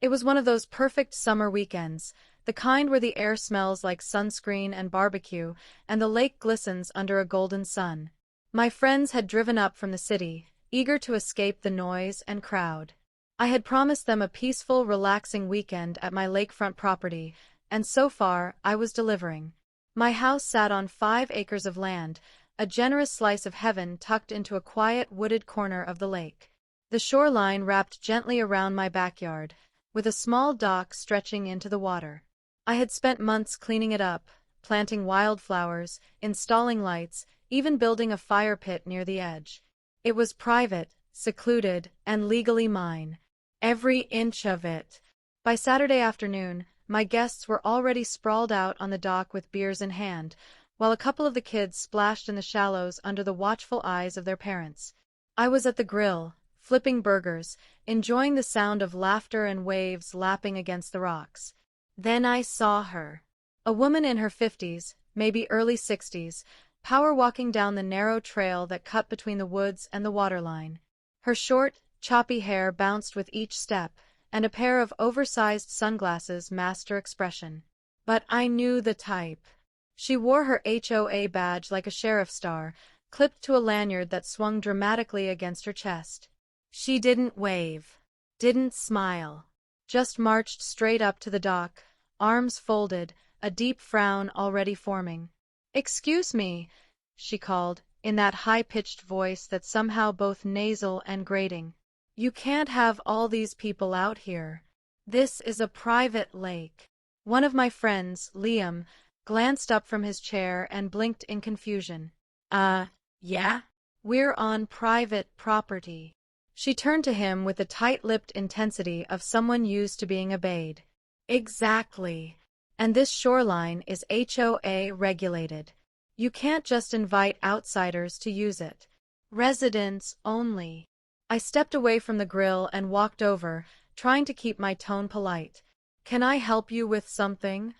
It was one of those perfect summer weekends, the kind where the air smells like sunscreen and barbecue, and the lake glistens under a golden sun. My friends had driven up from the city, eager to escape the noise and crowd. I had promised them a peaceful, relaxing weekend at my lakefront property, and so far, I was delivering. My house sat on 5 acres of land, a generous slice of heaven tucked into a quiet, wooded corner of the lake. The shoreline wrapped gently around my backyard, with a small dock stretching into the water. I had spent months cleaning it up, planting wildflowers, installing lights, even building a fire pit near the edge. It was private, secluded, and legally mine. Every inch of it. By Saturday afternoon, my guests were already sprawled out on the dock with beers in hand, while a couple of the kids splashed in the shallows under the watchful eyes of their parents. I was at the grill, flipping burgers, enjoying the sound of laughter and waves lapping against the rocks. Then I saw her. A woman in her 50s, maybe early 60s, power walking down the narrow trail that cut between the woods and the waterline. Her short, choppy hair bounced with each step, and a pair of oversized sunglasses masked her expression. But I knew the type. She wore her HOA badge like a sheriff's star, clipped to a lanyard that swung dramatically against her chest. She didn't wave, didn't smile, just marched straight up to the dock, arms folded, a deep frown already forming. "Excuse me," she called, in that high-pitched voice that's somehow both nasal and grating. "You can't have all these people out here. This is a private lake." One of my friends, Liam, glanced up from his chair and blinked in confusion. Yeah? We're on private property." She turned to him with the tight-lipped intensity of someone used to being obeyed. "Exactly. And this shoreline is HOA regulated. You can't just invite outsiders to use it. Residents only." I stepped away from the grill and walked over, trying to keep my tone polite. "Can I help you with something?"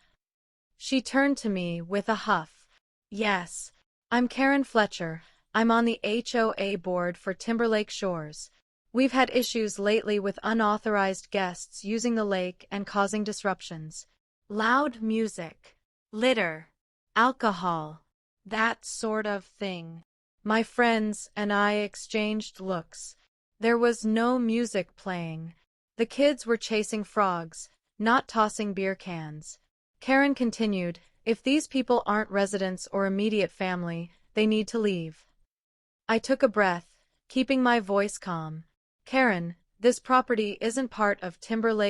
She turned to me with a huff. "Yes. I'm Karen Fletcher. I'm on the HOA board for Timberlake Shores. We've had issues lately with unauthorized guests using the lake and causing disruptions. Loud music, litter, alcohol, that sort of thing." My friends and I exchanged looks. There was no music playing. The kids were chasing frogs, not tossing beer cans. Karen continued, "If these people aren't residents or immediate family, they need to leave." I took a breath, keeping my voice calm. "Karen, this property isn't part of Timberlake